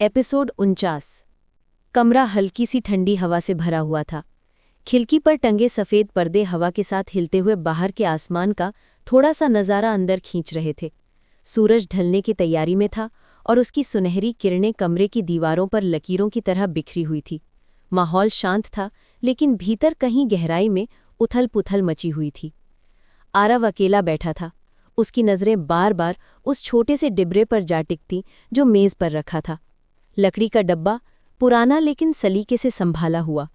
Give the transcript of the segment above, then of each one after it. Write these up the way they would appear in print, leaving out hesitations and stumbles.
Episode 49। कमरा हल्की सी ठंडी हवा से भरा हुआ था। खिड़की पर टंगे सफ़ेद पर्दे हवा के साथ हिलते हुए बाहर के आसमान का थोड़ा सा नज़ारा अंदर खींच रहे थे। सूरज ढलने की तैयारी में था और उसकी सुनहरी किरणें कमरे की दीवारों पर लकीरों की तरह बिखरी हुई थी। माहौल शांत था, लेकिन भीतर कहीं गहराई में उथल पुथल मची हुई थी। आरव अकेला बैठा था। उसकी नज़रें बार बार उस छोटे से डिब्बे पर जा टिकती जो मेज़ पर रखा था। लकड़ी का डब्बा, पुराना लेकिन सलीके से संभाला हुआ।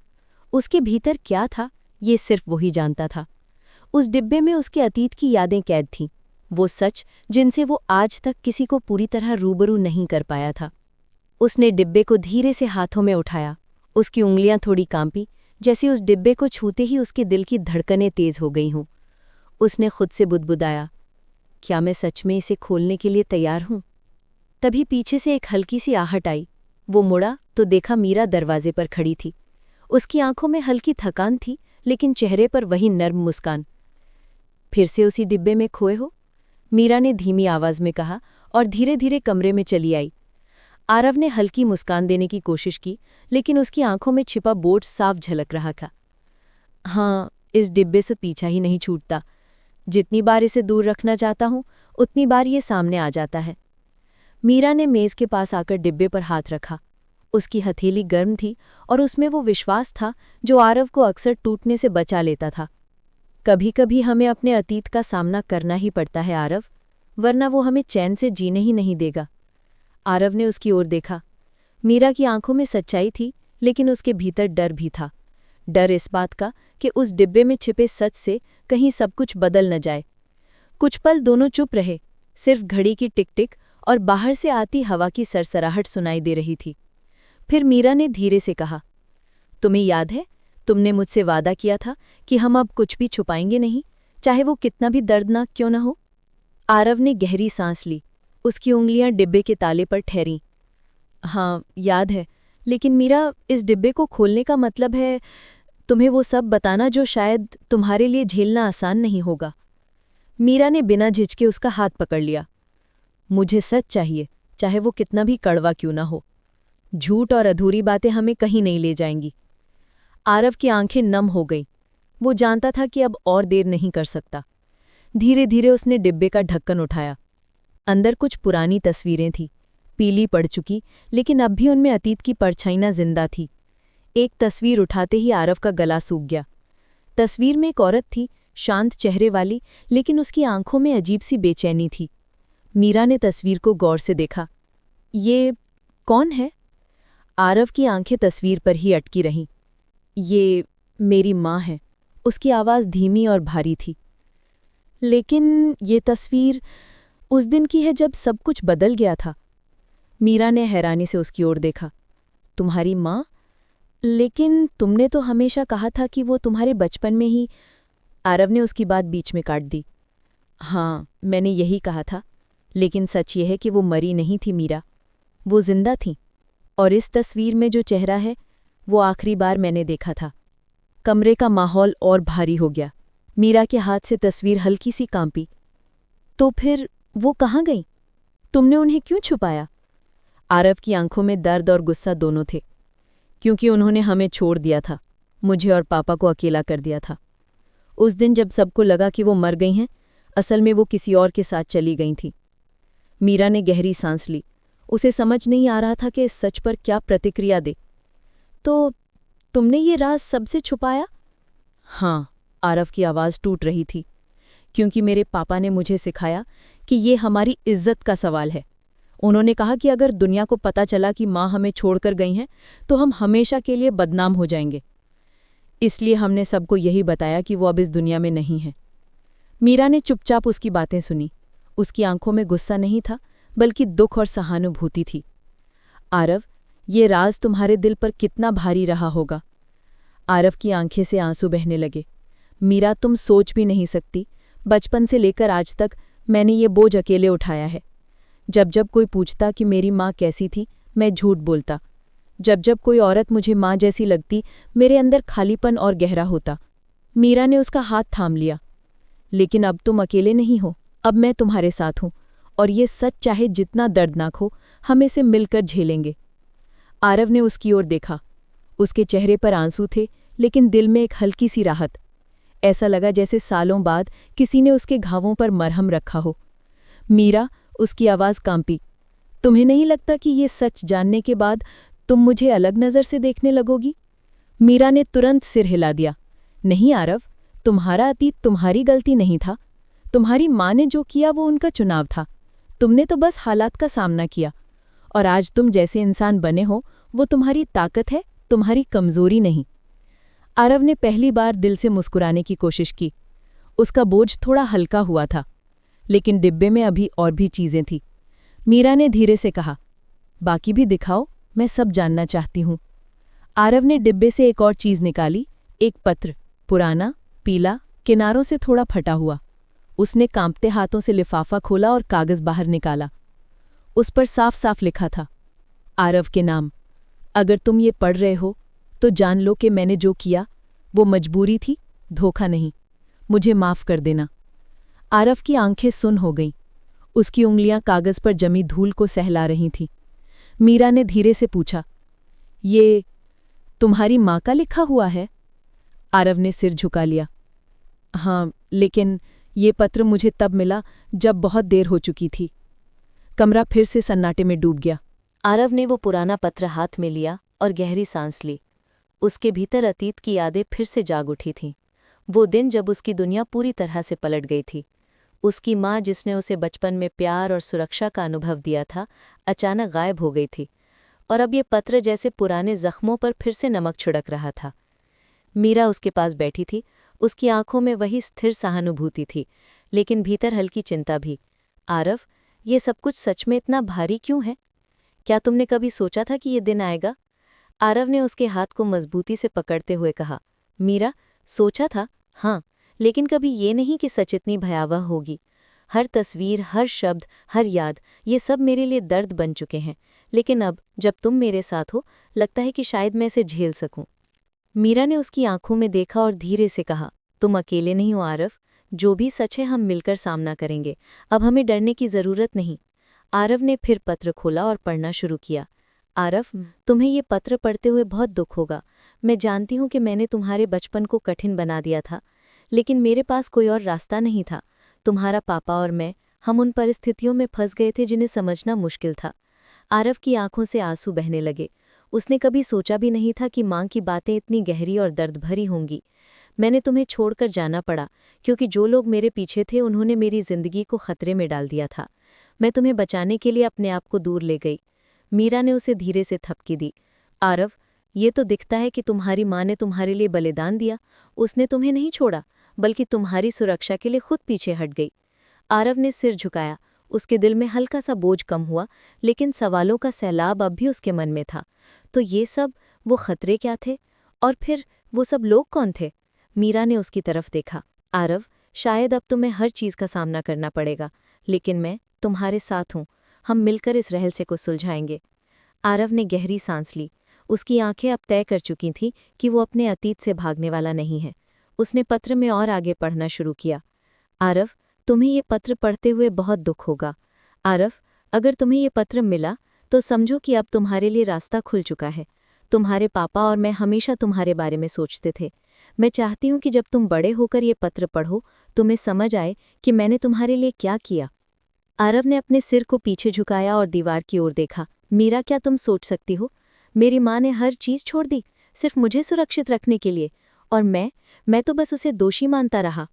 उसके भीतर क्या था, ये सिर्फ वही जानता था। उस डिब्बे में उसके अतीत की यादें कैद थीं, वो सच जिनसे वो आज तक किसी को पूरी तरह रूबरू नहीं कर पाया था। उसने डिब्बे को धीरे से हाथों में उठाया। उसकी उंगलियां थोड़ी कांपी, जैसे उस डिब्बे को छूते ही उसके दिल की धड़कनें तेज हो गई हों। उसने खुद से बुदबुदाया, क्या मैं सच में इसे खोलने के लिए तैयार हूं? तभी पीछे से एक हल्की सी आहट आई। वो मुड़ा तो देखा मीरा दरवाजे पर खड़ी थी। उसकी आंखों में हल्की थकान थी, लेकिन चेहरे पर वही नर्म मुस्कान। फिर से उसी डिब्बे में खोए हो? मीरा ने धीमी आवाज में कहा और धीरे धीरे कमरे में चली आई। आरव ने हल्की मुस्कान देने की कोशिश की, लेकिन उसकी आंखों में छिपा बोझ साफ झलक रहा था। हाँ, इस डिब्बे से पीछा ही नहीं छूटता। जितनी बार इसे दूर रखना चाहता हूं, उतनी बार ये सामने आ जाता है। मीरा ने मेज़ के पास आकर डिब्बे पर हाथ रखा। उसकी हथेली गर्म थी और उसमें वो विश्वास था जो आरव को अक्सर टूटने से बचा लेता था। कभी कभी हमें अपने अतीत का सामना करना ही पड़ता है आरव, वरना वो हमें चैन से जीने ही नहीं देगा। आरव ने उसकी ओर देखा। मीरा की आंखों में सच्चाई थी, लेकिन उसके भीतर डर भी था। डर इस बात का कि उस डिब्बे में छिपे सच से कहीं सब कुछ बदल न जाए। कुछ पल दोनों चुप रहे, सिर्फ घड़ी की टिक टिक और बाहर से आती हवा की सरसराहट सुनाई दे रही थी। फिर मीरा ने धीरे से कहा, तुम्हें याद है, तुमने मुझसे वादा किया था कि हम अब कुछ भी छुपाएंगे नहीं, चाहे वो कितना भी दर्दनाक क्यों न हो। आरव ने गहरी सांस ली। उसकी उंगलियां डिब्बे के ताले पर ठहरीं। हाँ, याद है, लेकिन मीरा, इस डिब्बे को खोलने का मतलब है तुम्हें वो सब बताना जो शायद तुम्हारे लिए झेलना आसान नहीं होगा। मीरा ने बिना झिझके उसका हाथ पकड़ लिया। मुझे सच चाहिए, चाहे वो कितना भी कड़वा क्यों ना हो। झूठ और अधूरी बातें हमें कहीं नहीं ले जाएंगी। आरव की आंखें नम हो गईं। वो जानता था कि अब और देर नहीं कर सकता। धीरे धीरे उसने डिब्बे का ढक्कन उठाया। अंदर कुछ पुरानी तस्वीरें थीं, पीली पड़ चुकी, लेकिन अब भी उनमें अतीत की परछाइयां जिंदा थी। एक तस्वीर उठाते ही आरव का गला सूख गया। तस्वीर में एक औरत थी, शांत चेहरे वाली, लेकिन उसकी आंखों में अजीब सी बेचैनी थी। मीरा ने तस्वीर को गौर से देखा। ये कौन है? आरव की आंखें तस्वीर पर ही अटकी रहीं। ये मेरी माँ है। उसकी आवाज़ धीमी और भारी थी। लेकिन ये तस्वीर उस दिन की है जब सब कुछ बदल गया था। मीरा ने हैरानी से उसकी ओर देखा। तुम्हारी माँ? लेकिन तुमने तो हमेशा कहा था कि वो तुम्हारे बचपन में ही। आरव ने उसकी बात बीच में काट दी। हाँ, मैंने यही कहा था, लेकिन सच ये है कि वो मरी नहीं थी मीरा, वो जिंदा थी। और इस तस्वीर में जो चेहरा है, वो आखिरी बार मैंने देखा था। कमरे का माहौल और भारी हो गया। मीरा के हाथ से तस्वीर हल्की सी कांपी। तो फिर वो कहाँ गई? तुमने उन्हें क्यों छुपाया? आरव की आंखों में दर्द और गुस्सा दोनों थे। क्योंकि उन्होंने हमें छोड़ दिया था, मुझे और पापा को अकेला कर दिया था। उस दिन जब सबको लगा कि वो मर गई हैं, असल में वो किसी और के साथ चली गई थी। मीरा ने गहरी सांस ली। उसे समझ नहीं आ रहा था कि इस सच पर क्या प्रतिक्रिया दे। तो तुमने ये राज सबसे छुपाया? हाँ, आरव की आवाज़ टूट रही थी। क्योंकि मेरे पापा ने मुझे सिखाया कि ये हमारी इज्जत का सवाल है। उन्होंने कहा कि अगर दुनिया को पता चला कि माँ हमें छोड़कर गई हैं, तो हम हमेशा के लिए बदनाम हो जाएंगे। इसलिए हमने सबको यही बताया कि वो अब इस दुनिया में नहीं है। मीरा ने चुपचाप उसकी बातें सुनी। उसकी आंखों में गुस्सा नहीं था, बल्कि दुख और सहानुभूति थी। आरव, ये राज तुम्हारे दिल पर कितना भारी रहा होगा। आरव की आंखें से आंसू बहने लगे। मीरा, तुम सोच भी नहीं सकती, बचपन से लेकर आज तक मैंने ये बोझ अकेले उठाया है। जब जब कोई पूछता कि मेरी माँ कैसी थी, मैं झूठ बोलता। जब जब कोई औरत मुझे माँ जैसी लगती, मेरे अंदर खालीपन और गहरा होता। मीरा ने उसका हाथ थाम लिया। लेकिन अब तुम अकेले नहीं हो, अब मैं तुम्हारे साथ हूँ, और ये सच चाहे जितना दर्दनाक हो, हम इसे मिलकर झेलेंगे। आरव ने उसकी ओर देखा। उसके चेहरे पर आंसू थे, लेकिन दिल में एक हल्की सी राहत। ऐसा लगा जैसे सालों बाद किसी ने उसके घावों पर मरहम रखा हो। मीरा, उसकी आवाज़ कांपी। तुम्हें नहीं लगता कि ये सच जानने के बाद तुम मुझे अलग नज़र से देखने लगोगी? मीरा ने तुरंत सिर हिला दिया। नहीं आरव, तुम्हारा अतीत तुम्हारी गलती नहीं था। तुम्हारी माँ ने जो किया वो उनका चुनाव था। तुमने तो बस हालात का सामना किया। और आज तुम जैसे इंसान बने हो, वो तुम्हारी ताकत है, तुम्हारी कमज़ोरी नहीं। आरव ने पहली बार दिल से मुस्कुराने की कोशिश की। उसका बोझ थोड़ा हल्का हुआ था, लेकिन डिब्बे में अभी और भी चीज़ें थीं। मीरा ने धीरे से कहा, बाकी भी दिखाओ, मैं सब जानना चाहती हूँ। आरव ने डिब्बे से एक और चीज़ निकाली, एक पत्र, पुराना, पीला, किनारों से थोड़ा फटा हुआ। उसने कांपते हाथों से लिफाफा खोला और कागज़ बाहर निकाला। उस पर साफ साफ लिखा था, आरव के नाम। अगर तुम ये पढ़ रहे हो तो जान लो कि मैंने जो किया वो मजबूरी थी, धोखा नहीं। मुझे माफ़ कर देना। आरव की आंखें सुन्न हो गईं। उसकी उंगलियां कागज़ पर जमी धूल को सहला रही थीं। मीरा ने धीरे से पूछा, ये तुम्हारी माँ का लिखा हुआ है? आरव ने सिर झुका लिया। हाँ, लेकिन ये पत्र मुझे तब मिला जब बहुत देर हो चुकी थी। कमरा फिर से सन्नाटे में डूब गया। आरव ने वो पुराना पत्र हाथ में लिया और गहरी सांस ली। उसके भीतर अतीत की यादें फिर से जाग उठी थीं। वो दिन जब उसकी दुनिया पूरी तरह से पलट गई थी। उसकी माँ, जिसने उसे बचपन में प्यार और सुरक्षा का अनुभव दिया था, अचानक गायब हो गई थी। और अब ये पत्र जैसे पुराने जख्मों पर फिर से नमक छिड़क रहा था। मीरा उसके पास बैठी थी। उसकी आंखों में वही स्थिर सहानुभूति थी, लेकिन भीतर हल्की चिंता भी। आरव, ये सब कुछ सच में इतना भारी क्यों है? क्या तुमने कभी सोचा था कि ये दिन आएगा? आरव ने उसके हाथ को मजबूती से पकड़ते हुए कहा। मीरा, सोचा था, हाँ, लेकिन कभी ये नहीं कि सच इतनी भयावह होगी। हर तस्वीर, हर शब्द, हर याद, ये सब मेरे लिए दर्द बन चुके हैं। लेकिन अब जब तुम मेरे साथ हो, लगता है कि शायद मैं इसे झेल सकूं। मीरा ने उसकी आंखों में देखा और धीरे से कहा, तुम अकेले नहीं हो आरव। जो भी सच है हम मिलकर सामना करेंगे। अब हमें डरने की ज़रूरत नहीं। आरव ने फिर पत्र खोला और पढ़ना शुरू किया। आरव, तुम्हें ये पत्र पढ़ते हुए बहुत दुख होगा। मैं जानती हूँ कि मैंने तुम्हारे बचपन को कठिन बना दिया था, लेकिन मेरे पास कोई और रास्ता नहीं था। तुम्हारा पापा और मैं, हम उन परिस्थितियों में फंस गए थे जिन्हें समझना मुश्किल था। आरव की आंखों से आंसू बहने लगे। उसने कभी सोचा भी नहीं था कि माँ की बातें इतनी गहरी और दर्द भरी होंगी। मैंने तुम्हें छोड़कर जाना पड़ा, क्योंकि जो लोग मेरे पीछे थे उन्होंने मेरी जिंदगी को खतरे में डाल दिया था। मैं तुम्हें बचाने के लिए अपने आप को दूर ले गई। मीरा ने उसे धीरे से थपकी दी। आरव, ये तो दिखता है कि तुम्हारी माँ ने तुम्हारे लिए बलिदान दिया। उसने तुम्हें नहीं छोड़ा, बल्कि तुम्हारी सुरक्षा के लिए खुद पीछे हट गई। आरव ने सिर झुकाया। उसके दिल में हल्का सा बोझ कम हुआ, लेकिन सवालों का सैलाब अब भी उसके मन में था। तो ये सब, वो खतरे क्या थे? और फिर वो सब लोग कौन थे? मीरा ने उसकी तरफ देखा। आरव, शायद अब तुम्हें हर चीज़ का सामना करना पड़ेगा, लेकिन मैं तुम्हारे साथ हूँ। हम मिलकर इस रहस्य को सुलझाएंगे। आरव ने गहरी सांस ली। उसकी आंखें अब तय कर चुकी थीं कि वो अपने अतीत से भागने वाला नहीं है। उसने पत्र में और आगे पढ़ना शुरू किया। आरव, तुम्हें ये पत्र पढ़ते हुए बहुत दुख होगा। आरव, अगर तुम्हें ये पत्र मिला तो समझो कि अब तुम्हारे लिए रास्ता खुल चुका है। तुम्हारे पापा और मैं हमेशा तुम्हारे बारे में सोचते थे। मैं चाहती हूँ कि जब तुम बड़े होकर ये पत्र पढ़ो, तुम्हें समझ आए कि मैंने तुम्हारे लिए क्या किया। आरव ने अपने सिर को पीछे झुकाया और दीवार की ओर देखा। मीरा, क्या तुम सोच सकती हो? मेरी माँ ने हर चीज़ छोड़ दी, सिर्फ मुझे सुरक्षित रखने के लिए। और मैं तो बस उसे दोषी मानता रहा।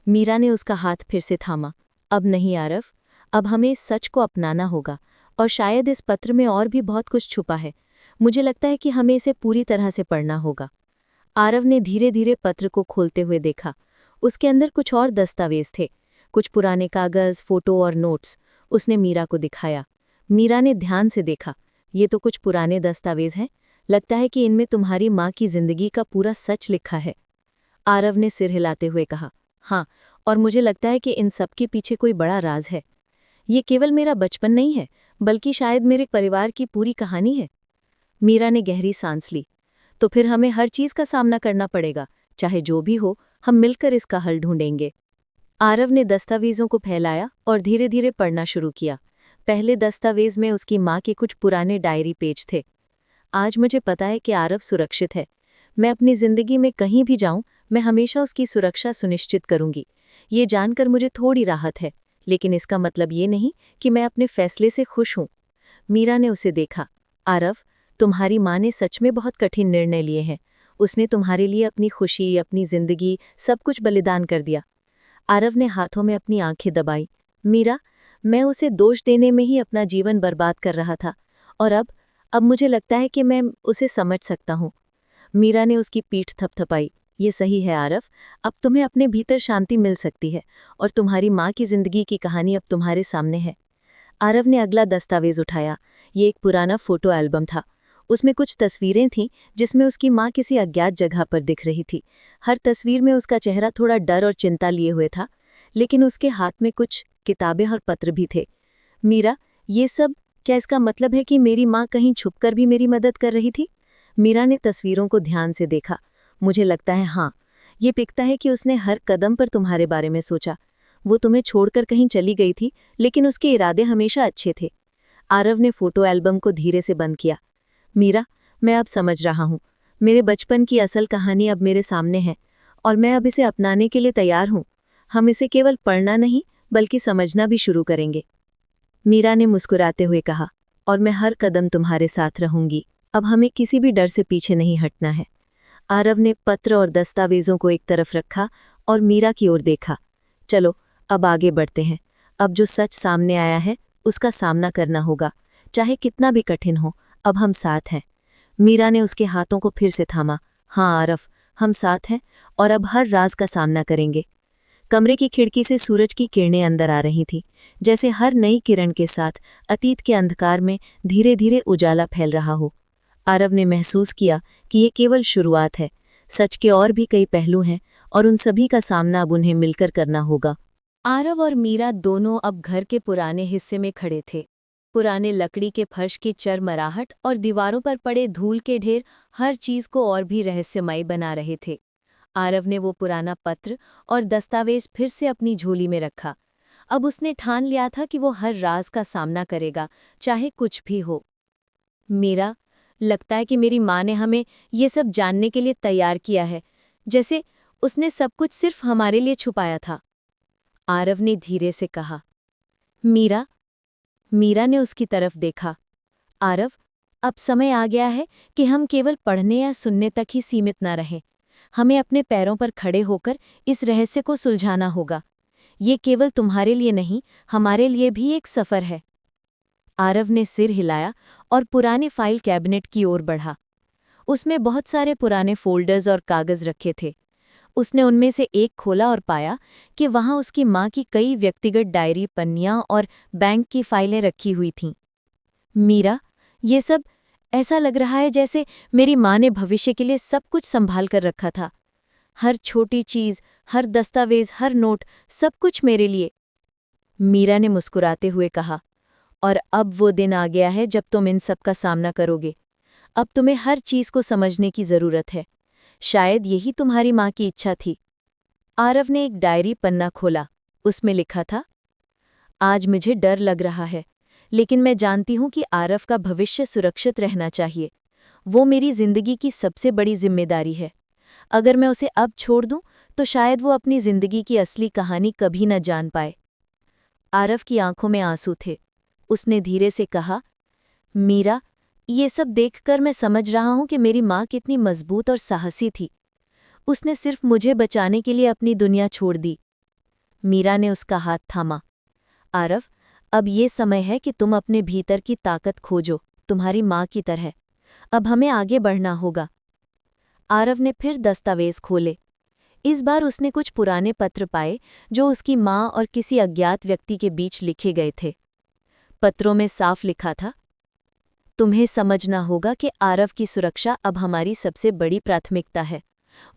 मीरा ने उसका हाथ फिर से थामा। अब नहीं आरव, अब हमें इस सच को अपनाना होगा। और शायद इस पत्र में और भी बहुत कुछ छुपा है। मुझे लगता है कि हमें इसे पूरी तरह से पढ़ना होगा। आरव ने धीरे धीरे पत्र को खोलते हुए देखा। उसके अंदर कुछ और दस्तावेज थे, कुछ पुराने कागज़, फोटो और नोट्स। उसने मीरा को दिखाया। मीरा ने ध्यान से देखा। ये तो कुछ पुराने दस्तावेज हैं। लगता है कि इनमें तुम्हारी माँ की जिंदगी का पूरा सच लिखा है। आरव ने सिर हिलाते हुए कहा, हाँ, और मुझे लगता है कि इन सब के पीछे कोई बड़ा राज है। ये केवल मेरा बचपन नहीं है, बल्कि शायद मेरे परिवार की पूरी कहानी है। मीरा ने गहरी सांस ली। तो फिर हमें हर चीज़ का सामना करना पड़ेगा, चाहे जो भी हो, हम मिलकर इसका हल ढूंढेंगे। आरव ने दस्तावेज़ों को फैलाया और धीरे धीरे पढ़ना शुरू किया। पहले दस्तावेज में उसकी माँ के कुछ पुराने डायरी पेज थे। आज मुझे पता है कि आरव सुरक्षित है। मैं अपनी जिंदगी में कहीं भी जाऊं, मैं हमेशा उसकी सुरक्षा सुनिश्चित करूंगी। ये जानकर मुझे थोड़ी राहत है, लेकिन इसका मतलब ये नहीं कि मैं अपने फैसले से खुश हूं। मीरा ने उसे देखा। आरव, तुम्हारी माँ ने सच में बहुत कठिन निर्णय लिए हैं। उसने तुम्हारे लिए अपनी खुशी, अपनी जिंदगी, सब कुछ बलिदान कर दिया। आरव ने हाथों में अपनी आंखें दबाई। मीरा, मैं उसे दोष देने में ही अपना जीवन बर्बाद कर रहा था, और अब मुझे लगता है कि मैं उसे समझ सकता हूँ। मीरा ने उसकी पीठ थपथपाई। ये सही है आरव, अब तुम्हें अपने भीतर शांति मिल सकती है, और तुम्हारी माँ की जिंदगी की कहानी अब तुम्हारे सामने है। आरव ने अगला दस्तावेज उठाया। ये एक पुराना फोटो एल्बम था। उसमें कुछ तस्वीरें थीं जिसमें उसकी माँ किसी अज्ञात जगह पर दिख रही थी। हर तस्वीर में उसका चेहरा थोड़ा डर और चिंता लिए हुए था, लेकिन उसके हाथ में कुछ किताबें और पत्र भी थे। मीरा, ये सब क्या इसका मतलब है कि मेरी माँ कहीं छुपकर भी मेरी मदद कर रही थी? मीरा ने तस्वीरों को ध्यान से देखा। मुझे लगता है हाँ, ये दिखता है कि उसने हर कदम पर तुम्हारे बारे में सोचा। वो तुम्हें छोड़कर कहीं चली गई थी, लेकिन उसके इरादे हमेशा अच्छे थे। आरव ने फोटो एल्बम को धीरे से बंद किया। मीरा, मैं अब समझ रहा हूँ। मेरे बचपन की असल कहानी अब मेरे सामने है, और मैं अब इसे अपनाने के लिए तैयार हूँ। हम इसे केवल पढ़ना नहीं, बल्कि समझना भी शुरू करेंगे। मीरा ने मुस्कुराते हुए कहा, और मैं हर कदम तुम्हारे साथ रहूंगी। अब हमें किसी भी डर से पीछे नहीं हटना है। आरव ने पत्र और दस्तावेजों को एक तरफ रखा और मीरा की ओर देखा। चलो, अब आगे बढ़ते हैं। अब जो सच सामने आया है, उसका सामना करना होगा, चाहे कितना भी कठिन हो। अब हम साथ हैं। मीरा ने उसके हाथों को फिर से थामा। हाँ आरव, हम साथ हैं, और अब हर राज का सामना करेंगे। कमरे की खिड़की से सूरज की किरणें अंदर आ रही थीं, जैसे हर नई किरण के साथ अतीत के अंधकार में धीरे धीरे उजाला फैल रहा हो। आरव ने महसूस किया कि ये केवल शुरुआत है। सच के और भी कई पहलू हैं, और उन सभी का सामना अब उन्हें मिलकर करना होगा। आरव और मीरा दोनों अब घर के पुराने हिस्से में खड़े थे। पुराने लकड़ी के फर्श की चरमराहट और दीवारों पर पड़े धूल के ढेर हर चीज को और भी रहस्यमयी बना रहे थे। आरव ने वो पुराना पत्र और दस्तावेज फिर से अपनी झोली में रखा। अब उसने ठान लिया था कि वो हर राज का सामना करेगा, चाहे कुछ भी हो। मीरा, लगता है कि मेरी माँ ने हमें ये सब जानने के लिए तैयार किया है, जैसे उसने सब कुछ सिर्फ हमारे लिए छुपाया था। आरव ने धीरे से कहा। मीरा मीरा ने उसकी तरफ देखा। आरव, अब समय आ गया है कि हम केवल पढ़ने या सुनने तक ही सीमित न रहें। हमें अपने पैरों पर खड़े होकर इस रहस्य को सुलझाना होगा। ये केवल तुम्हारे लिए नहीं, हमारे लिए भी एक सफ़र है। आरव ने सिर हिलाया और पुराने फाइल कैबिनेट की ओर बढ़ा। उसमें बहुत सारे पुराने फोल्डर्स और कागज रखे थे। उसने उनमें से एक खोला और पाया कि वहां उसकी माँ की कई व्यक्तिगत डायरी, पन्नियां और बैंक की फाइलें रखी हुई थीं। मीरा, ये सब ऐसा लग रहा है जैसे मेरी माँ ने भविष्य के लिए सब कुछ संभाल कर रखा था। हर छोटी चीज, हर दस्तावेज, हर नोट, सब कुछ मेरे लिए। मीरा ने मुस्कुराते हुए कहा, और अब वो दिन आ गया है जब तुम इन सब का सामना करोगे। अब तुम्हें हर चीज को समझने की जरूरत है। शायद यही तुम्हारी माँ की इच्छा थी। आरव ने एक डायरी पन्ना खोला। उसमें लिखा था, आज मुझे डर लग रहा है, लेकिन मैं जानती हूं कि आरव का भविष्य सुरक्षित रहना चाहिए। वो मेरी जिंदगी की सबसे बड़ी जिम्मेदारी है। अगर मैं उसे अब छोड़ दूं, तो शायद वो अपनी जिंदगी की असली कहानी कभी न जान पाए। आरव की आंखों में आंसू थे। उसने धीरे से कहा, मीरा, ये सब देखकर मैं समझ रहा हूं कि मेरी माँ कितनी मजबूत और साहसी थी। उसने सिर्फ मुझे बचाने के लिए अपनी दुनिया छोड़ दी। मीरा ने उसका हाथ थामा। आरव, अब ये समय है कि तुम अपने भीतर की ताकत खोजो, तुम्हारी माँ की तरह। अब हमें आगे बढ़ना होगा। आरव ने फिर दस्तावेज खोले। इस बार उसने कुछ पुराने पत्र पाए जो उसकी माँ और किसी अज्ञात व्यक्ति के बीच लिखे गए थे। पत्रों में साफ लिखा था, तुम्हें समझना होगा कि आरव की सुरक्षा अब हमारी सबसे बड़ी प्राथमिकता है।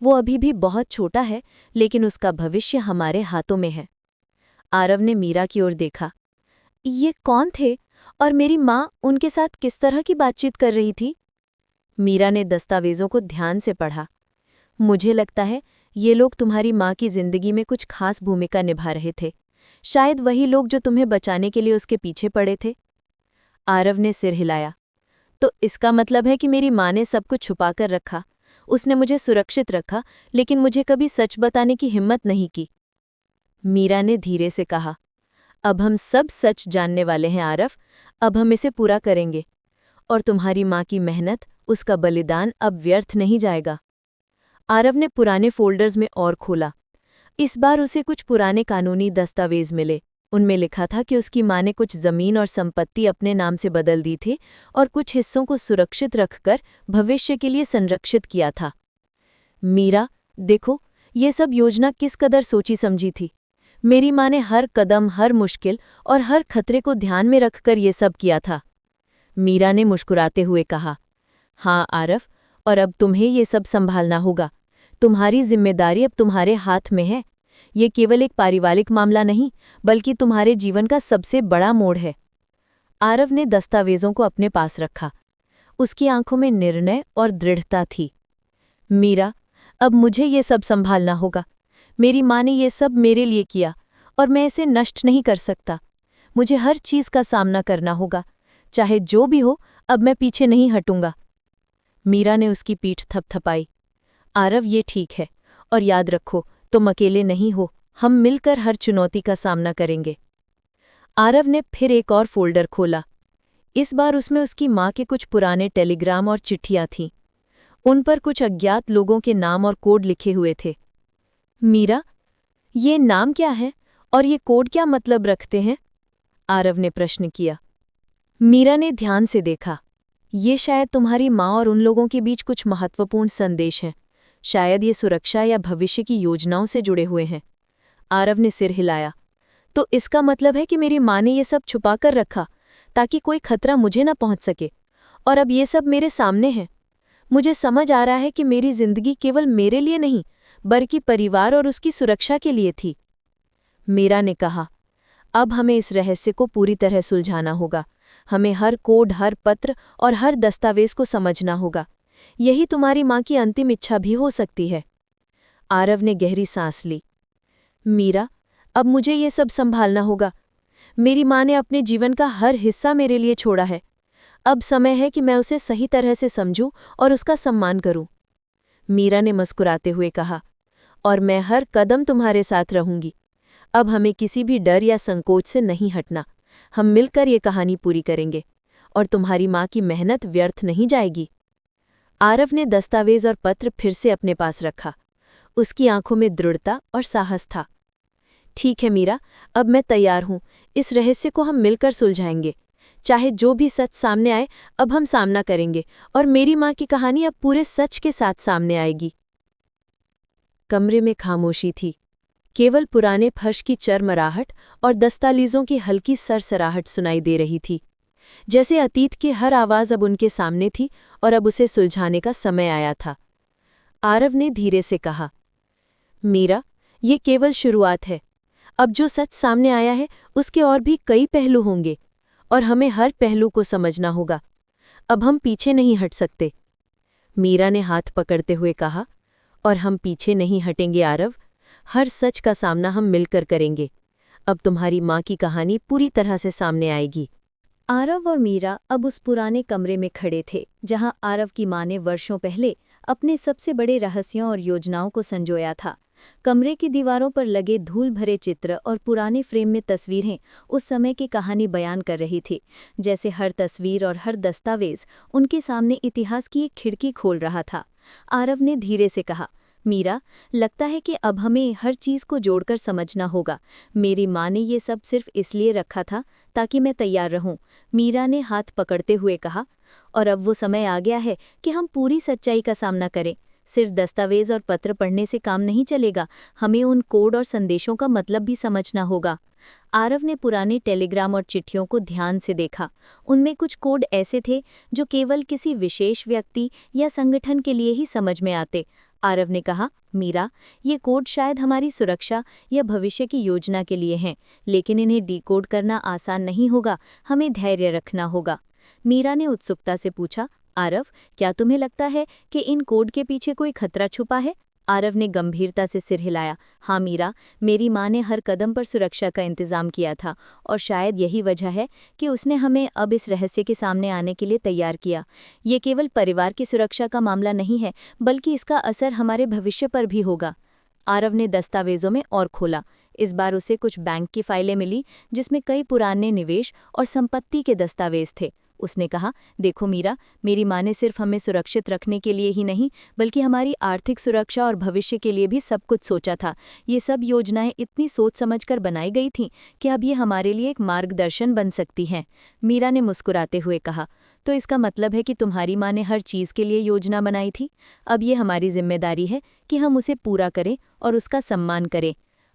वो अभी भी बहुत छोटा है, लेकिन उसका भविष्य हमारे हाथों में है। आरव ने मीरा की ओर देखा। ये कौन थे, और मेरी माँ उनके साथ किस तरह की बातचीत कर रही थी? मीरा ने दस्तावेजों को ध्यान से पढ़ा। मुझे लगता है ये लोग तुम्हारी माँ की जिंदगी में कुछ खास भूमिका निभा रहे थे। शायद वही लोग जो तुम्हें बचाने के लिए उसके पीछे पड़े थे। आरव ने सिर हिलाया। तो इसका मतलब है कि मेरी माँ ने सब कुछ छुपा कर रखा। उसने मुझे सुरक्षित रखा, लेकिन मुझे कभी सच बताने की हिम्मत नहीं की। मीरा ने धीरे से कहा, अब हम सब सच जानने वाले हैं आरव। अब हम इसे पूरा करेंगे, और तुम्हारी माँ की मेहनत, उसका बलिदान अब व्यर्थ नहीं जाएगा। आरव ने पुराने फोल्डर्स में और खोला। इस बार उसे कुछ पुराने कानूनी दस्तावेज मिले। उनमें लिखा था कि उसकी माँ ने कुछ जमीन और संपत्ति अपने नाम से बदल दी थी और कुछ हिस्सों को सुरक्षित रखकर भविष्य के लिए संरक्षित किया था। मीरा, देखो, ये सब योजना किस कदर सोची समझी थी। मेरी माँ ने हर कदम, हर मुश्किल और हर खतरे को ध्यान में रखकर ये सब किया था। मीरा ने मुस्कुराते हुए कहा, हाँ आरव, और अब तुम्हें ये सब संभालना होगा। तुम्हारी जिम्मेदारी अब तुम्हारे हाथ में है। ये केवल एक पारिवारिक मामला नहीं, बल्कि तुम्हारे जीवन का सबसे बड़ा मोड़ है। आरव ने दस्तावेजों को अपने पास रखा। उसकी आंखों में निर्णय और दृढ़ता थी। मीरा, अब मुझे ये सब संभालना होगा। मेरी माँ ने ये सब मेरे लिए किया, और मैं इसे नष्ट नहीं कर सकता। मुझे हर चीज का सामना करना होगा, चाहे जो भी हो। अब मैं पीछे नहीं हटूंगा। मीरा ने उसकी पीठ थपथपाई। आरव, ये ठीक है, और याद रखो, तुम अकेले नहीं हो। हम मिलकर हर चुनौती का सामना करेंगे। आरव ने फिर एक और फोल्डर खोला। इस बार उसमें उसकी माँ के कुछ पुराने टेलीग्राम और चिट्ठियां थीं। उन पर कुछ अज्ञात लोगों के नाम और कोड लिखे हुए थे। मीरा, ये नाम क्या है और ये कोड क्या मतलब रखते हैं? आरव ने प्रश्न किया। मीरा ने ध्यान से देखा। ये शायद तुम्हारी माँ और उन लोगों के बीच कुछ महत्वपूर्ण संदेश हैं। शायद ये सुरक्षा या भविष्य की योजनाओं से जुड़े हुए हैं। आरव ने सिर हिलाया। तो इसका मतलब है कि मेरी माँ ने ये सब छुपा कर रखा, ताकि कोई खतरा मुझे न पहुंच सके, और अब ये सब मेरे सामने है। मुझे समझ आ रहा है कि मेरी जिंदगी केवल मेरे लिए नहीं, बल्कि परिवार और उसकी सुरक्षा के लिए थी। मीरा ने कहा, अब हमें इस रहस्य को पूरी तरह सुलझाना होगा। हमें हर कोड, हर पत्र और हर दस्तावेज को समझना होगा। यही तुम्हारी माँ की अंतिम इच्छा भी हो सकती है। आरव ने गहरी सांस ली। मीरा, अब मुझे ये सब संभालना होगा। मेरी माँ ने अपने जीवन का हर हिस्सा मेरे लिए छोड़ा है। अब समय है कि मैं उसे सही तरह से समझूं और उसका सम्मान करूं। मीरा ने मुस्कुराते हुए कहा, और मैं हर कदम तुम्हारे साथ रहूंगी। अब हमें किसी भी डर या संकोच से नहीं हटना। हम मिलकर ये कहानी पूरी करेंगे, और तुम्हारी माँ की मेहनत व्यर्थ नहीं जाएगी। आरव ने दस्तावेज और पत्र फिर से अपने पास रखा। उसकी आंखों में दृढ़ता और साहस था। ठीक है मीरा, अब मैं तैयार हूं। इस रहस्य को हम मिलकर सुलझाएंगे। चाहे जो भी सच सामने आए, अब हम सामना करेंगे, और मेरी माँ की कहानी अब पूरे सच के साथ सामने आएगी। कमरे में खामोशी थी। केवल पुराने फर्श की चरमराहट और दस्तावेजों की हल्की सरसराहट सुनाई दे रही थी। जैसे अतीत की हर आवाज अब उनके सामने थी, और अब उसे सुलझाने का समय आया था। आरव ने धीरे से कहा, मीरा, ये केवल शुरुआत है। अब जो सच सामने आया है, उसके और भी कई पहलू होंगे, और हमें हर पहलू को समझना होगा। अब हम पीछे नहीं हट सकते। मीरा ने हाथ पकड़ते हुए कहा, और हम पीछे नहीं हटेंगे आरव। हर सच का सामना हम मिलकर करेंगे। अब तुम्हारी माँ की कहानी पूरी तरह से सामने आएगी। आरव और मीरा अब उस पुराने कमरे में खड़े थे, जहां आरव की माँ ने वर्षों पहले अपने सबसे बड़े रहस्यों और योजनाओं को संजोया था। कमरे की दीवारों पर लगे धूल भरे चित्र और पुराने फ्रेम में तस्वीरें उस समय की कहानी बयान कर रही थी। जैसे हर तस्वीर और हर दस्तावेज उनके सामने इतिहास की एक खिड़की खोल रहा था। आरव ने धीरे से कहा, मीरा, लगता है कि अब हमें हर चीज़ को जोड़कर समझना होगा। मेरी माँ ने ये सब सिर्फ इसलिए रखा था ताकि मैं तैयार रहूं। मीरा ने हाथ पकड़ते हुए कहा, और अब वो समय आ गया है कि हम पूरी सच्चाई का सामना करें। सिर्फ दस्तावेज और पत्र पढ़ने से काम नहीं चलेगा, हमें उन कोड और संदेशों का मतलब भी समझना होगा। आरव ने पुराने टेलीग्राम और चिट्ठियों को ध्यान से देखा। उनमें कुछ कोड ऐसे थे जो केवल किसी विशेष व्यक्ति या संगठन के लिए ही समझ में आते। आरव ने कहा, मीरा, ये कोड शायद हमारी सुरक्षा या भविष्य की योजना के लिए हैं, लेकिन इन्हें डिकोड करना आसान नहीं होगा। हमें धैर्य रखना होगा। मीरा ने उत्सुकता से पूछा, आरव, क्या तुम्हें लगता है कि इन कोड के पीछे कोई खतरा छुपा है? आरव ने गंभीरता से सिर हिलाया। हाँ मीरा, मेरी माँ ने हर कदम पर सुरक्षा का इंतजाम किया था और शायद यही वजह है कि उसने हमें अब इस रहस्य के सामने आने के लिए तैयार किया। ये केवल परिवार की सुरक्षा का मामला नहीं है, बल्कि इसका असर हमारे भविष्य पर भी होगा। आरव ने दस्तावेजों में और खोला। इस बार उसे कुछ बैंक की फाइलें मिली जिसमें कई पुराने निवेश और संपत्ति के दस्तावेज थे। उसने कहा, देखो मीरा, मेरी माँ ने सिर्फ हमें सुरक्षित रखने के लिए ही नहीं, बल्कि हमारी आर्थिक सुरक्षा और भविष्य के लिए भी सब कुछ सोचा था। ये सब योजनाएं इतनी सोच समझकर बनाई गई थीं कि अब ये हमारे लिए एक मार्गदर्शन बन सकती हैं। मीरा ने मुस्कुराते हुए कहा, तो इसका मतलब है कि तुम्हारी माँ ने हर चीज़ के लिए योजना बनाई थी। अब ये हमारी जिम्मेदारी है कि हम उसे पूरा करें और उसका सम्मान करें।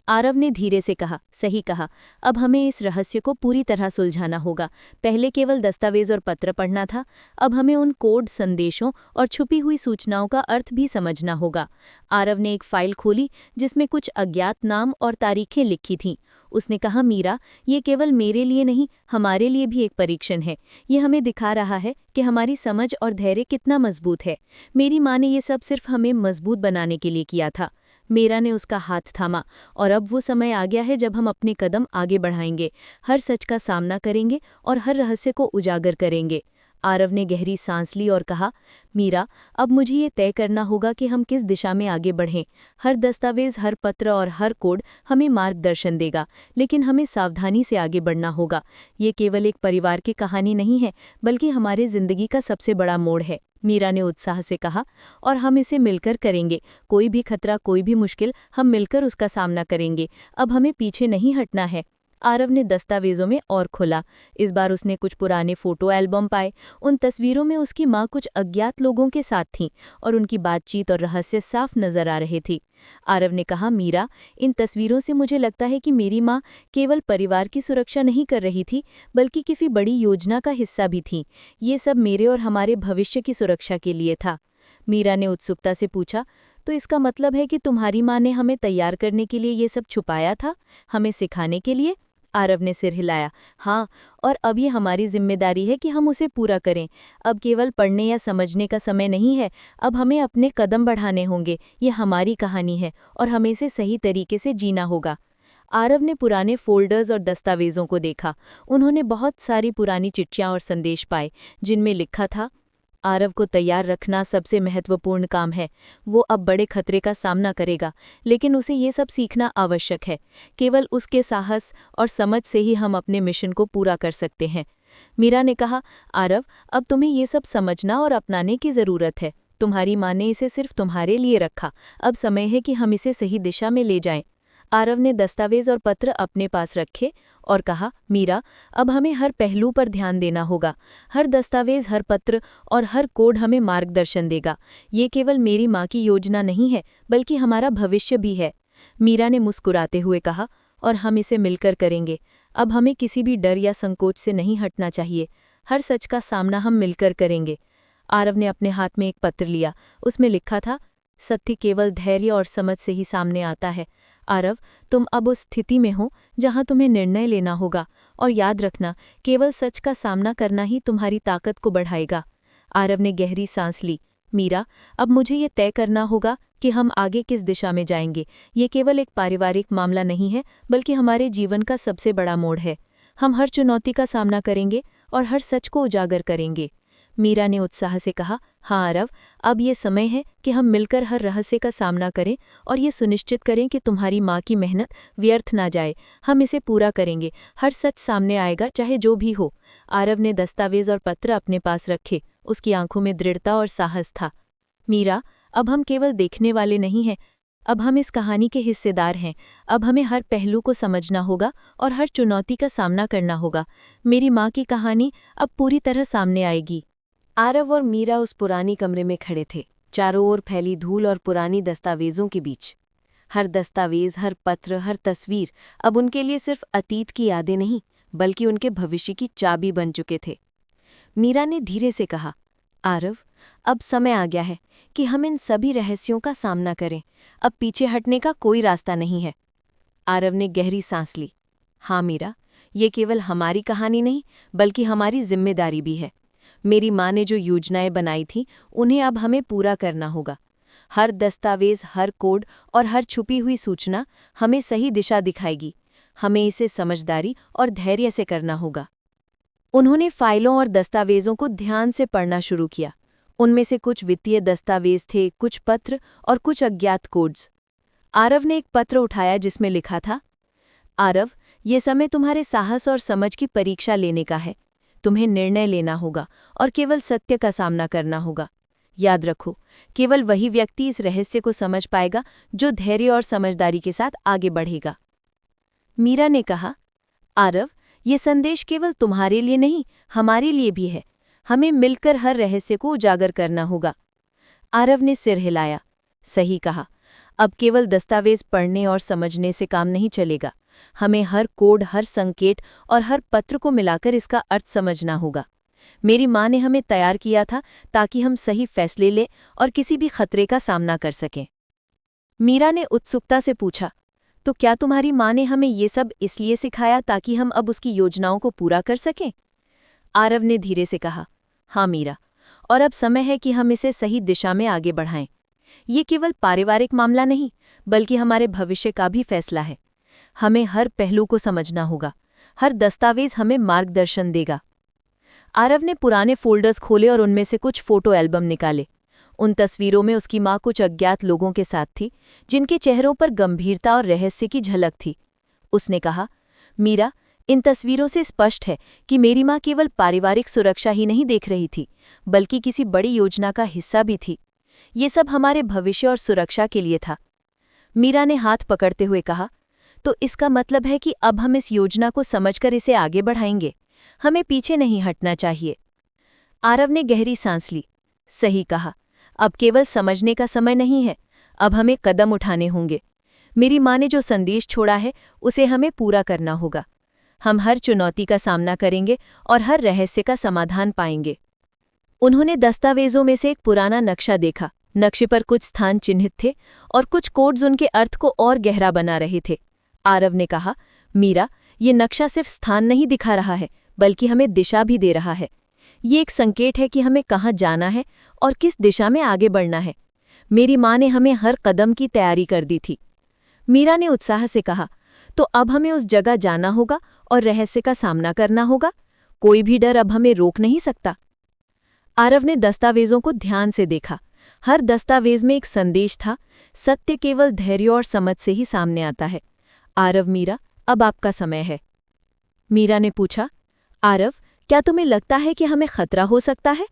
आरव ने धीरे से कहा, सही कहा। अब हमें इस रहस्य को पूरी तरह सुलझाना होगा। पहले केवल दस्तावेज और पत्र पढ़ना था, अब हमें उन कोड, संदेशों और छुपी हुई सूचनाओं का अर्थ भी समझना होगा। आरव ने एक फाइल खोली जिसमें कुछ अज्ञात नाम और तारीखें लिखी थीं। उसने कहा, मीरा, ये केवल मेरे लिए नहीं, हमारे लिए भी एक परीक्षण है। ये हमें दिखा रहा है कि हमारी समझ और धैर्य कितना मजबूत है। मेरी माँ ने ये सब सिर्फ हमें मजबूत बनाने के लिए किया था। मीरा ने उसका हाथ थामा। और अब वो समय आ गया है जब हम अपने कदम आगे बढ़ाएंगे, हर सच का सामना करेंगे और हर रहस्य को उजागर करेंगे। आरव ने गहरी सांस ली और कहा, मीरा, अब मुझे ये तय करना होगा कि हम किस दिशा में आगे बढ़ें। हर दस्तावेज, हर पत्र और हर कोड हमें मार्गदर्शन देगा, लेकिन हमें सावधानी से आगे बढ़ना होगा। ये केवल एक परिवार की कहानी नहीं है, बल्कि हमारी जिंदगी का सबसे बड़ा मोड़ है। मीरा ने उत्साह से कहा, और हम इसे मिलकर करेंगे। कोई भी खतरा, कोई भी मुश्किल, हम मिलकर उसका सामना करेंगे। अब हमें पीछे नहीं हटना है। आरव ने दस्तावेजों में और खोला। इस बार उसने कुछ पुराने फोटो एल्बम पाए। उन तस्वीरों में उसकी माँ कुछ अज्ञात लोगों के साथ थीं और उनकी बातचीत और रहस्य साफ नजर आ रहे थे। आरव ने कहा, मीरा, इन तस्वीरों से मुझे लगता है कि मेरी माँ केवल परिवार की सुरक्षा नहीं कर रही थी, बल्कि किसी बड़ी योजना का हिस्सा भी थी। ये सब मेरे और हमारे भविष्य की सुरक्षा के लिए था। मीरा ने उत्सुकता से पूछा, तो इसका मतलब है कि तुम्हारी माँ ने हमें तैयार करने के लिए ये सब छुपाया था, हमें सिखाने के लिए? आरव ने सिर हिलाया। हाँ, और अब ये हमारी जिम्मेदारी है कि हम उसे पूरा करें। अब केवल पढ़ने या समझने का समय नहीं है, अब हमें अपने कदम बढ़ाने होंगे। ये हमारी कहानी है और हमें इसे सही तरीके से जीना होगा। आरव ने पुराने फोल्डर्स और दस्तावेजों को देखा। उन्होंने बहुत सारी पुरानी चिट्ठियां और संदेश पाए, जिनमें लिखा था, आरव को तैयार रखना सबसे महत्वपूर्ण काम है। वो अब बड़े खतरे का सामना करेगा, लेकिन उसे ये सब सीखना आवश्यक है। केवल उसके साहस और समझ से ही हम अपने मिशन को पूरा कर सकते हैं। मीरा ने कहा, आरव, अब तुम्हें ये सब समझना और अपनाने की ज़रूरत है। तुम्हारी माँ ने इसे सिर्फ तुम्हारे लिए रखा, अब समय है कि हम इसे सही दिशा में ले जाएं। आरव ने दस्तावेज और पत्र अपने पास रखे और कहा, मीरा, अब हमें हर पहलू पर ध्यान देना होगा। हर दस्तावेज, हर पत्र और हर कोड हमें मार्गदर्शन देगा। ये केवल मेरी माँ की योजना नहीं है, बल्कि हमारा भविष्य भी है। मीरा ने मुस्कुराते हुए कहा, और हम इसे मिलकर करेंगे। अब हमें किसी भी डर या संकोच से नहीं हटना चाहिए। हर सच का सामना हम मिलकर करेंगे। आरव ने अपने हाथ में एक पत्र लिया। उसमें लिखा था, सत्य केवल धैर्य और समझ से ही सामने आता है। आरव, तुम अब उस स्थिति में हो जहां तुम्हें निर्णय लेना होगा, और याद रखना, केवल सच का सामना करना ही तुम्हारी ताकत को बढ़ाएगा। आरव ने गहरी सांस ली। मीरा, अब मुझे ये तय करना होगा कि हम आगे किस दिशा में जाएंगे। ये केवल एक पारिवारिक मामला नहीं है, बल्कि हमारे जीवन का सबसे बड़ा मोड़ है। हम हर चुनौती का सामना करेंगे और हर सच को उजागर करेंगे। मीरा ने उत्साह से कहा, हाँ आरव, अब ये समय है कि हम मिलकर हर रहस्य का सामना करें और ये सुनिश्चित करें कि तुम्हारी माँ की मेहनत व्यर्थ ना जाए। हम इसे पूरा करेंगे, हर सच सामने आएगा, चाहे जो भी हो। आरव ने दस्तावेज और पत्र अपने पास रखे। उसकी आंखों में दृढ़ता और साहस था। मीरा, अब हम केवल देखने वाले नहीं हैं, अब हम इस कहानी के हिस्सेदार हैं। अब हमें हर पहलू को समझना होगा और हर चुनौती का सामना करना होगा। मेरी माँ की कहानी अब पूरी तरह सामने आएगी। आरव और मीरा उस पुरानी कमरे में खड़े थे, चारों ओर फैली धूल और पुरानी दस्तावेजों के बीच। हर दस्तावेज, हर पत्र, हर तस्वीर अब उनके लिए सिर्फ अतीत की यादें नहीं, बल्कि उनके भविष्य की चाबी बन चुके थे। मीरा ने धीरे से कहा, आरव, अब समय आ गया है कि हम इन सभी रहस्यों का सामना करें। अब पीछे हटने का कोई रास्ता नहीं है। आरव ने गहरी सांस ली। हाँ मीरा, ये केवल हमारी कहानी नहीं, बल्कि हमारी जिम्मेदारी भी है। मेरी माँ ने जो योजनाएं बनाई थीं, उन्हें अब हमें पूरा करना होगा। हर दस्तावेज, हर कोड और हर छुपी हुई सूचना हमें सही दिशा दिखाएगी। हमें इसे समझदारी और धैर्य से करना होगा। उन्होंने फाइलों और दस्तावेजों को ध्यान से पढ़ना शुरू किया। उनमें से कुछ वित्तीय दस्तावेज थे, कुछ पत्र और कुछ अज्ञात कोड्स। आरव ने एक पत्र उठाया जिसमें लिखा था, आरव, ये समय तुम्हारे साहस और समझ की परीक्षा लेने का है। तुम्हें निर्णय लेना होगा और केवल सत्य का सामना करना होगा। याद रखो, केवल वही व्यक्ति इस रहस्य को समझ पाएगा जो धैर्य और समझदारी के साथ आगे बढ़ेगा। मीरा ने कहा, आरव, ये संदेश केवल तुम्हारे लिए नहीं, हमारे लिए भी है। हमें मिलकर हर रहस्य को उजागर करना होगा। आरव ने सिर हिलाया। सही कहा। अब केवल दस्तावेज पढ़ने और समझने से काम नहीं चलेगा। हमें हर कोड, हर संकेत और हर पत्र को मिलाकर इसका अर्थ समझना होगा। मेरी माँ ने हमें तैयार किया था ताकि हम सही फैसले लें और किसी भी खतरे का सामना कर सकें। मीरा ने उत्सुकता से पूछा, तो क्या तुम्हारी माँ ने हमें ये सब इसलिए सिखाया ताकि हम अब उसकी योजनाओं को पूरा कर सकें? आरव ने धीरे से कहा, हाँ मीरा, और अब समय है कि हम इसे सही दिशा में आगे बढ़ाएं। ये केवल पारिवारिक मामला नहीं, बल्कि हमारे भविष्य का भी फैसला है। हमें हर पहलू को समझना होगा। हर दस्तावेज हमें मार्गदर्शन देगा। आरव ने पुराने फोल्डर्स खोले और उनमें से कुछ फोटो एल्बम निकाले। उन तस्वीरों में उसकी माँ कुछ अज्ञात लोगों के साथ थी, जिनके चेहरों पर गंभीरता और रहस्य की झलक थी। उसने कहा, मीरा, इन तस्वीरों से स्पष्ट है कि मेरी माँ केवल पारिवारिक सुरक्षा ही नहीं देख रही थी, बल्कि किसी बड़ी योजना का हिस्सा भी थी। ये सब हमारे भविष्य और सुरक्षा के लिए था। मीरा ने हाथ पकड़ते हुए कहा, तो इसका मतलब है कि अब हम इस योजना को समझकर इसे आगे बढ़ाएंगे। हमें पीछे नहीं हटना चाहिए। आरव ने गहरी सांस ली। सही कहा। अब केवल समझने का समय नहीं है, अब हमें कदम उठाने होंगे। मेरी माँ ने जो संदेश छोड़ा है उसे हमें पूरा करना होगा। हम हर चुनौती का सामना करेंगे और हर रहस्य का समाधान पाएंगे। उन्होंने दस्तावेजों में से एक पुराना नक्शा देखा। नक्शे पर कुछ स्थान चिन्हित थे और कुछ कोड्स उनके अर्थ को और गहरा बना रहे थे। आरव ने कहा, मीरा, ये नक्शा सिर्फ स्थान नहीं दिखा रहा है, बल्कि हमें दिशा भी दे रहा है। ये एक संकेत है कि हमें कहाँ जाना है और किस दिशा में आगे बढ़ना है। मेरी माँ ने हमें हर कदम की तैयारी कर दी थी। मीरा ने उत्साह से कहा, तो अब हमें उस जगह जाना होगा और रहस्य का सामना करना होगा। कोई भी डर अब हमें रोक नहीं सकता। आरव ने दस्तावेजों को ध्यान से देखा। हर दस्तावेज में एक संदेश था, सत्य केवल धैर्य और समझ से ही सामने आता है। आरव, मीरा, अब आपका समय है। मीरा ने पूछा, आरव, क्या तुम्हें लगता है कि हमें खतरा हो सकता है?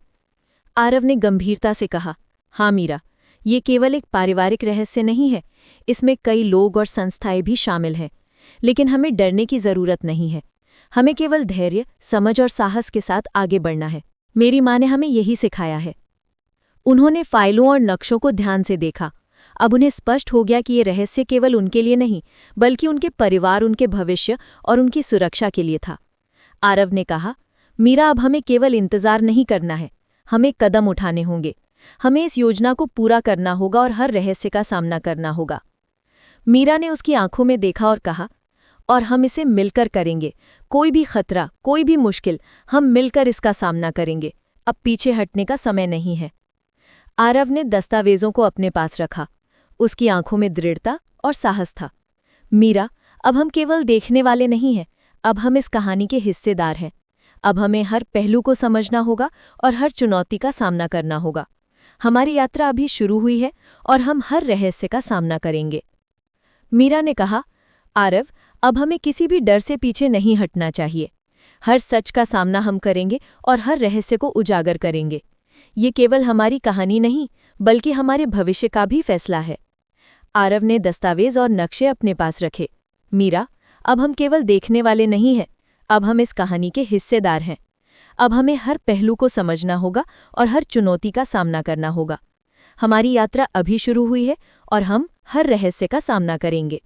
आरव ने गंभीरता से कहा, हाँ मीरा, ये केवल एक पारिवारिक रहस्य नहीं है। इसमें कई लोग और संस्थाएं भी शामिल हैं। लेकिन हमें डरने की जरूरत नहीं है। हमें केवल धैर्य, समझ और साहस के साथ आगे बढ़ना है। मेरी माँ ने हमें यही सिखाया है। उन्होंने फाइलों और नक्शों को ध्यान से देखा। अब उन्हें स्पष्ट हो गया कि ये रहस्य केवल उनके लिए नहीं, बल्कि उनके परिवार, उनके भविष्य और उनकी सुरक्षा के लिए था। आरव ने कहा, मीरा, अब हमें केवल इंतजार नहीं करना है, हमें कदम उठाने होंगे। हमें इस योजना को पूरा करना होगा और हर रहस्य का सामना करना होगा। मीरा ने उसकी आंखों में देखा और कहा, और हम इसे मिलकर करेंगे। कोई भी खतरा, कोई भी मुश्किल, हम मिलकर इसका सामना करेंगे। अब पीछे हटने का समय नहीं है। आरव ने दस्तावेजों को अपने पास रखा। उसकी आंखों में दृढ़ता और साहस था। मीरा, अब हम केवल देखने वाले नहीं हैं, अब हम इस कहानी के हिस्सेदार हैं। अब हमें हर पहलू को समझना होगा और हर चुनौती का सामना करना होगा। हमारी यात्रा अभी शुरू हुई है और हम हर रहस्य का सामना करेंगे। मीरा ने कहा, आरव, अब हमें किसी भी डर से पीछे नहीं हटना चाहिए। हर सच का सामना हम करेंगे और हर रहस्य को उजागर करेंगे। ये केवल हमारी कहानी नहीं, बल्कि हमारे भविष्य का भी फैसला है। आरव ने दस्तावेज और नक्शे अपने पास रखे। मीरा, अब हम केवल देखने वाले नहीं हैं, अब हम इस कहानी के हिस्सेदार हैं। अब हमें हर पहलू को समझना होगा और हर चुनौती का सामना करना होगा। हमारी यात्रा अभी शुरू हुई है और हम हर रहस्य का सामना करेंगे।